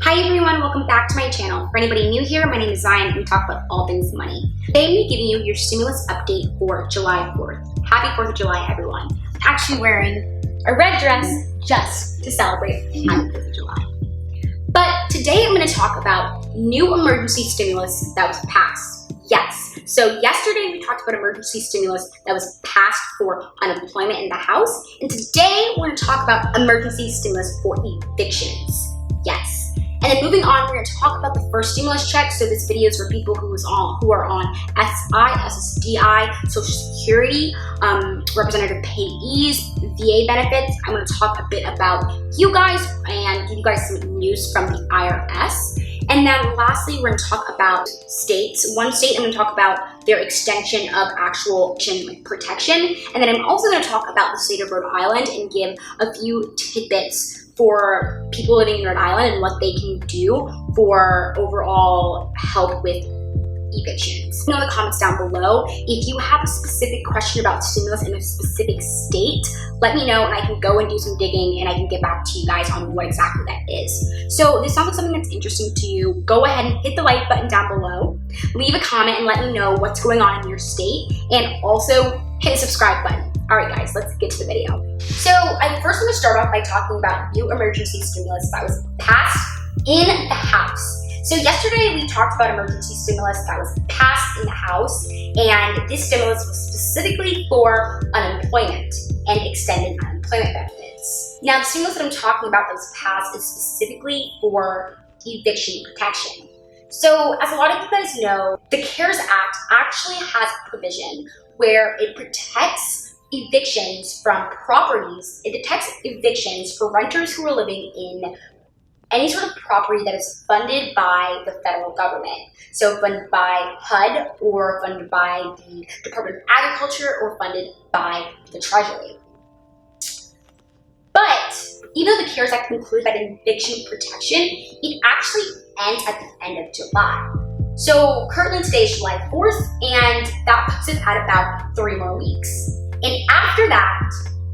Hi everyone, welcome back to my channel. For anybody new here, my name is Zion and we talk about all things money. Today I'm giving you your stimulus update for July 4th. Happy 4th of July, everyone. I'm actually wearing a red dress just to celebrate Happy 4th of July. But today I'm going to talk about new emergency stimulus that was passed. Yes, so yesterday we talked about emergency stimulus that was passed for unemployment in the House, and today we're going to talk about emergency stimulus for evictions. Yes. And then moving on, we're going to talk about the first stimulus check. So this video is for people who are on SSI, SSDI, Social Security, Representative Payees, VA benefits. I'm going to talk a bit about you guys and give you guys some news from the IRS. And then lastly, we're going to talk about states. One state, I'm going to talk about their extension of actual protection. And then I'm also going to talk about the state of Rhode Island and give a few tidbits for people living in Rhode Island and what they can do for overall help with evictions. Know in the comments down below if you have a specific question about stimulus in a specific state. Let me know and I can go and do some digging and I can get back to you guys on what exactly that is. So if this sounds like something that's interesting to you, go ahead and hit the like button down below. Leave a comment and let me know what's going on in your state, and also hit the subscribe button. All right, guys, let's get to the video. So I first want to start off by talking about new emergency stimulus that was passed in the House. So yesterday we talked about emergency stimulus that was passed in the House, and this stimulus was specifically for unemployment and extended unemployment benefits. Now, the stimulus that I'm talking about that was passed is specifically for eviction protection. So as a lot of you guys know, the CARES Act actually has a provision where it protects evictions from properties. It detects evictions for renters who are living in any sort of property that is funded by the federal government. So funded by HUD, or funded by the Department of Agriculture, or funded by the Treasury. But even though the CARES Act includes that eviction protection, it actually ends at the end of July. So currently today is July 4th, and that puts it at about 3 more weeks. And after that,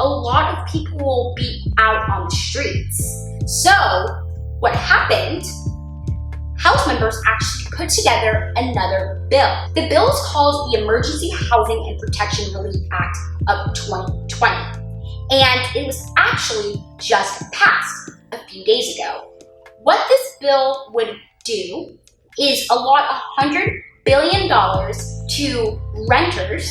a lot of people will be out on the streets. So what happened, House members actually put together another bill. The bill is called the Emergency Housing and Protection Relief Act of 2020. And it was actually just passed a few days ago. What this bill would do is allot $100 billion to renters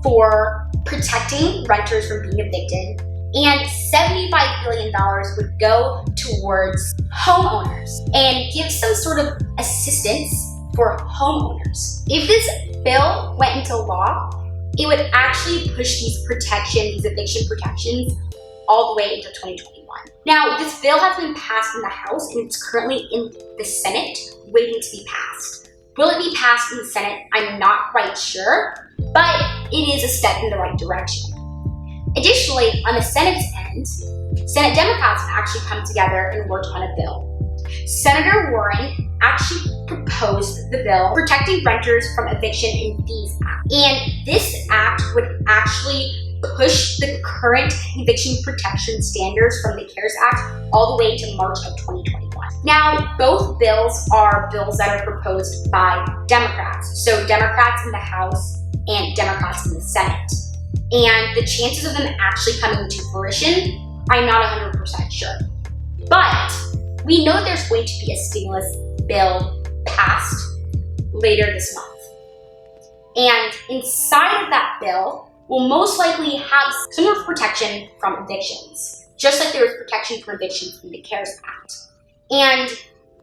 for protecting renters from being evicted, and $75 billion would go towards homeowners and give some sort of assistance for homeowners. If this bill went into law, it would actually push these eviction protections all the way into 2021. Now, this bill has been passed in the House and it's currently in the Senate waiting to be passed. Will it be passed in the Senate? I'm not quite sure, but it is a step in the right direction. Additionally, on the Senate's end, Senate Democrats have actually come together and worked on a bill. Senator Warren actually proposed the bill protecting renters from eviction and fees act. And this act would actually push the current eviction protection standards from the CARES Act all the way to March of 2021. Now, both bills are bills that are proposed by Democrats. So Democrats in the House and Democrats in the Senate. And the chances of them actually coming to fruition, I'm not 100% sure. But we know there's going to be a stimulus bill passed later this month. And inside of that bill will most likely have some sort of protection from evictions, just like there was protection for evictions in the CARES Act. And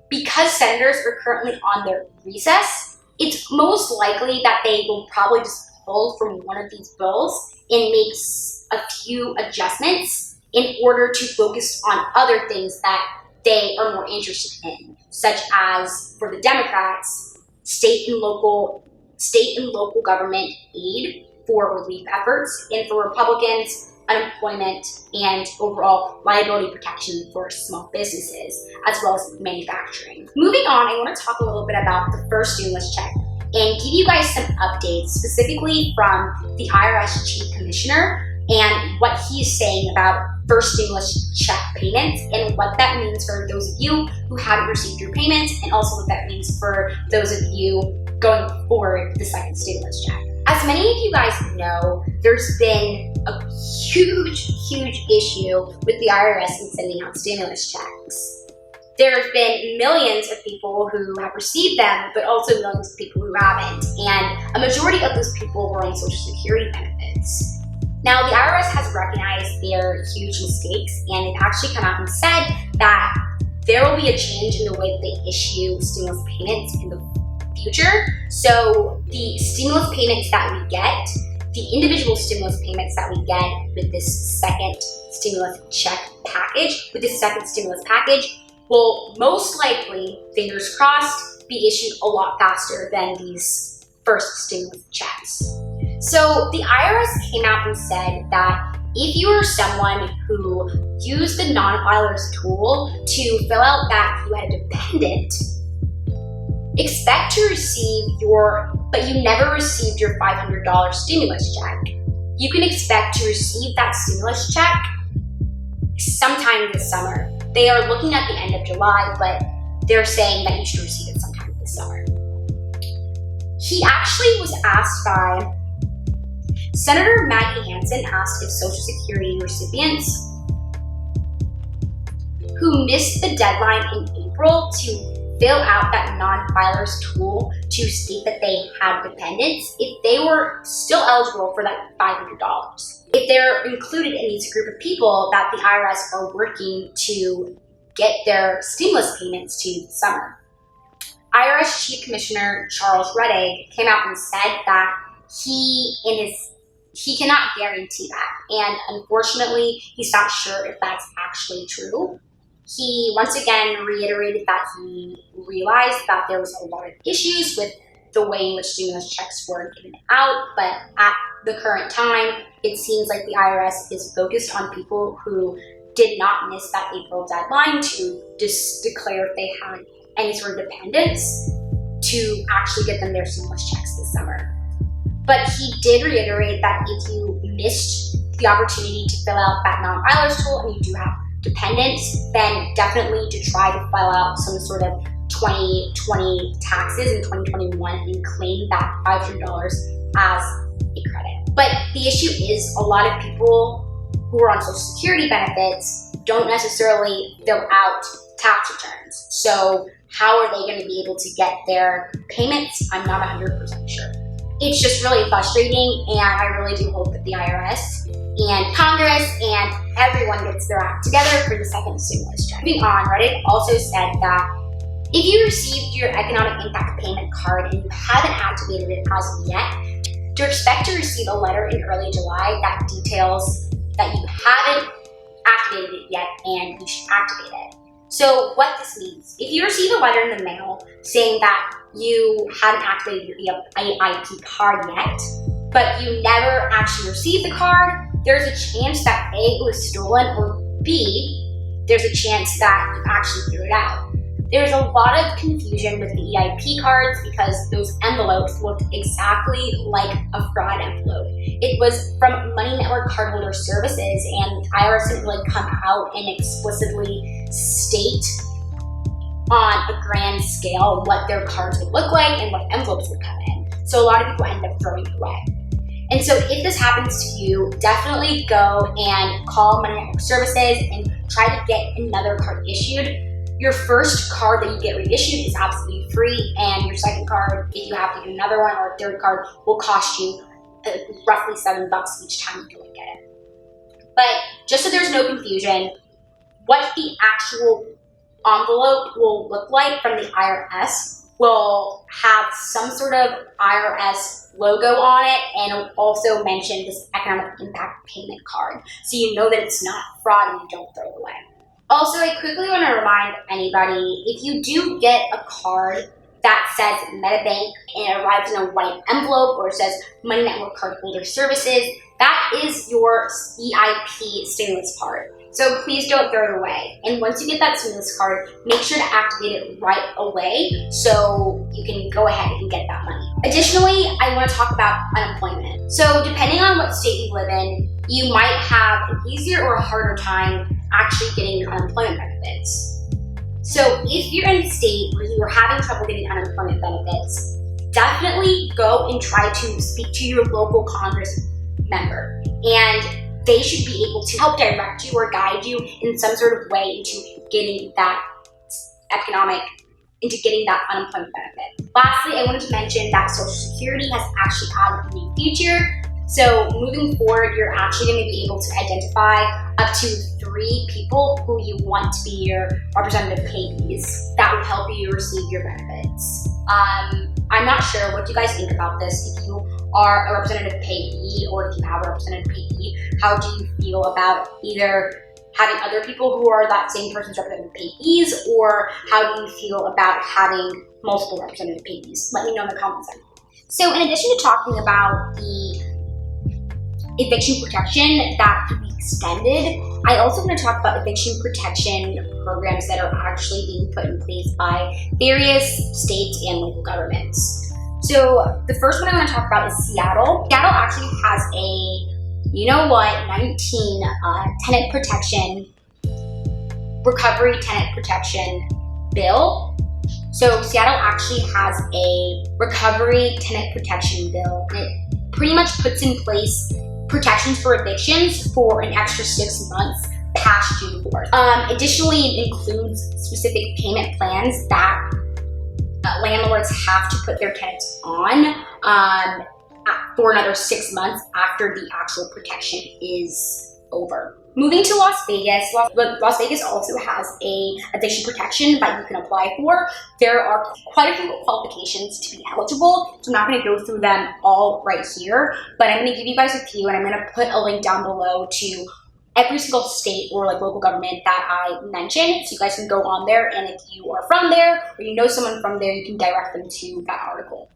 because senators are currently on their recess, it's most likely that they will probably just pull from one of these bills and make a few adjustments in order to focus on other things that they are more interested in, such as for the Democrats, state and local government aid for relief efforts, and for Republicans, unemployment and overall liability protection for small businesses, as well as manufacturing. Moving on, I want to talk a little bit about the first stimulus check and give you guys some updates specifically from the IRS Chief Commissioner and what he's saying about first stimulus check payments and what that means for those of you who haven't received your payments, and also what that means for those of you going forward with the second stimulus check. As many of you guys know, there's been a huge issue with the IRS in sending out stimulus checks. There have been millions of people who have received them, but also millions of people who haven't, and a majority of those people were on Social Security benefits. Now, the IRS has recognized their huge mistakes, and they've actually come out and said that there will be a change in the way that they issue stimulus payments in the future. So the stimulus payments that we get, the individual stimulus payments that we get with this second stimulus check package, will most likely, fingers crossed, be issued a lot faster than these first stimulus checks. So the IRS came out and said that if you are someone who used the non-filers tool to fill out that you had a dependent, expect to receive but you never received your $500 stimulus check. You can expect to receive that stimulus check sometime this summer. They are looking at the end of July, but they're saying that you should receive it sometime this summer. He actually was asked by Senator Maggie Hansen asked if Social Security recipients who missed the deadline in April to fill out that non-filers tool to state that they had dependents, if they were still eligible for that $500. If they're included in these group of people that the IRS are working to get their stimulus payments to this summer. IRS Chief Commissioner Charles Rettig came out and said that he cannot guarantee that, and unfortunately, he's not sure if that's actually true. He once again reiterated that he realized that there was a lot of issues with the way in which stimulus checks were given out, but at the current time, it seems like the IRS is focused on people who did not miss that April deadline to just declare if they had any sort of dependence to actually get them their stimulus checks this summer. But he did reiterate that if you missed the opportunity to fill out that non-filers tool and you do have dependents, then definitely to try to file out some sort of 2020 taxes in 2021 and claim that $500 as a credit. But the issue is a lot of people who are on Social Security benefits don't necessarily fill out tax returns. So how are they going to be able to get their payments? I'm not 100% sure. It's just really frustrating, and I really do hope that the IRS and Congress and everyone gets their act together for the second stimulus check. Moving on, Reddit also said that if you received your economic impact payment card and you haven't activated it as of yet, to expect to receive a letter in early July that details that you haven't activated it yet and you should activate it. So what this means, if you receive a letter in the mail saying that you hadn't activated your EIP card yet, but you never actually received the card, there's a chance that A, it was stolen, or B, there's a chance that you actually threw it out. There's a lot of confusion with the EIP cards because those envelopes looked exactly like a fraud envelope. It was from Money Network Cardholder Services, and IRS didn't really come out and explicitly state on a grand scale what their cards would look like and what envelopes would come in. So a lot of people end up throwing it away. And so if this happens to you, definitely go and call Money Network Services and try to get another card issued. Your first card that you get reissued is absolutely free, and your second card, if you have to get another one, or a third card, will cost you roughly $7 each time you go and get it. But just so there's no confusion, what the actual envelope will look like from the IRS will have some sort of IRS logo on it, and it'll also mention this economic impact payment card, so you know that it's not fraud and you don't throw it away. Also, I quickly want to remind anybody, if you do get a card that says MetaBank and it arrives in a white envelope, or it says Money Network Cardholder Services, that is your EIP stimulus card. So please don't throw it away. And once you get that stimulus card, make sure to activate it right away so you can go ahead and get that money. Additionally, I want to talk about unemployment. So depending on what state you live in, you might have an easier or a harder time actually getting your unemployment benefits. So if you're in a state where you are having trouble getting unemployment benefits, definitely go and try to speak to your local Congress member. And they should be able to help direct you or guide you in some sort of way into getting that unemployment benefit. Lastly, I wanted to mention that Social Security has actually added a new feature. So moving forward, you're actually going to be able to identify up to 3 people who you want to be your representative payees. That will help you receive your benefits. I'm not sure, what do you guys think about this? If you are a representative payee or if you have a representative payee, how do you feel about either having other people who are that same person's representative payees, or how do you feel about having multiple representative payees? Let me know in the comments section. So in addition to talking about the eviction protection that could be extended, I also want to talk about eviction protection programs that are actually being put in place by various states and local governments. So the first one I want to talk about is Seattle. Seattle actually has a, 19 tenant protection, recovery tenant protection bill. So Seattle actually has a recovery tenant protection bill. It pretty much puts in place protections for evictions for an extra 6 months past June 4th. Additionally, it includes specific payment plans that landlords have to put their tenants on for another 6 months after the actual protection is over. Moving to Las Vegas, Las Vegas also has a eviction protection that you can apply for. There are quite a few qualifications to be eligible, so I'm not going to go through them all right here, but I'm going to give you guys a few, and I'm going to put a link down below to every single state or local government that I mentioned, so you guys can go on there, and if you are from there or you know someone from there, you can direct them to that article.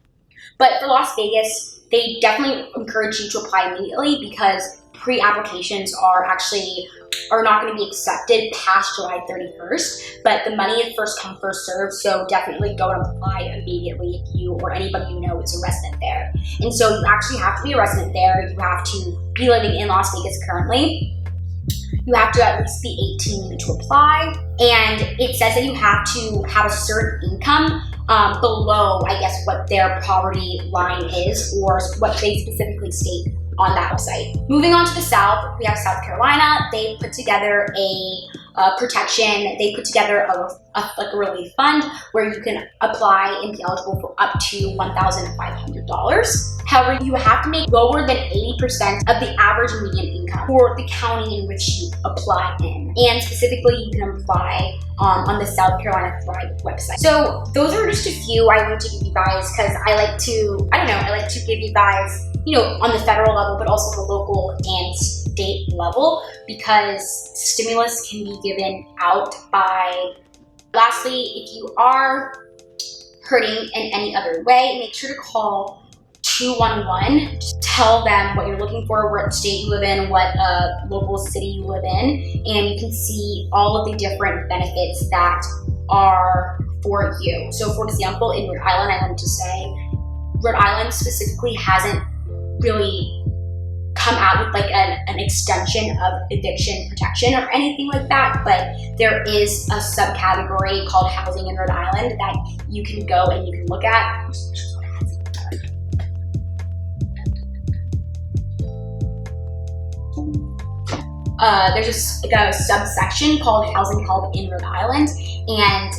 But for Las Vegas, they definitely encourage you to apply immediately because pre-applications are not going to be accepted past July 31st, but the money is first come, first served, so definitely go and apply immediately if you or anybody you know is a resident there. And so you actually have to be a resident there, you have to be living in Las Vegas currently, you have to at least be 18 to apply, and it says that you have to have a certain income below, I guess, what their poverty line is or what they specifically state on that website. Moving on to the South, we have South Carolina. They put together a protection. They put together a relief fund where you can apply and be eligible for up to $1,500. However, you have to make lower than 80% of the average median income for the county in which you apply in. And specifically, you can apply on the South Carolina Thrive website. So those are just a few I wanted to give you guys because I like to give you guys, on the federal level, but also the local and state level, because stimulus can be given out by. Lastly, if you are hurting in any other way, make sure to call 211. Just tell them what you're looking for, what state you live in, what local city you live in, and you can see all of the different benefits that are for you. So for example, in Rhode Island, I wanted to say, Rhode Island specifically hasn't really come out with like an extension of eviction protection or anything like that, but there is a subcategory called housing in Rhode Island that you can go and you can look at. There's a subsection called housing help in Rhode Island, and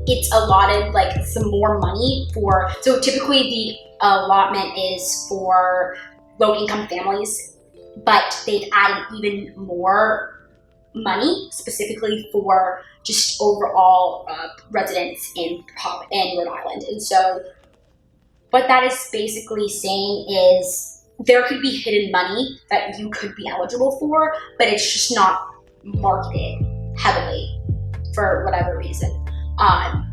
it's allotted like some more money for, so typically the allotment is for low-income families, but they've added even more money specifically for just overall residents in Rhode Island. And so what that is basically saying is there could be hidden money that you could be eligible for, but it's just not marketed heavily for whatever reason.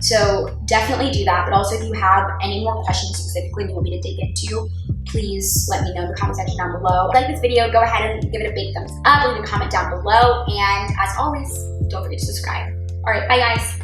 So definitely do that. But also, if you have any more questions specifically you want me to dig into, please let me know in the comment section down below. If you like this video, go ahead and give it a big thumbs up, leave a comment down below, and as always, don't forget to subscribe. All right, bye guys.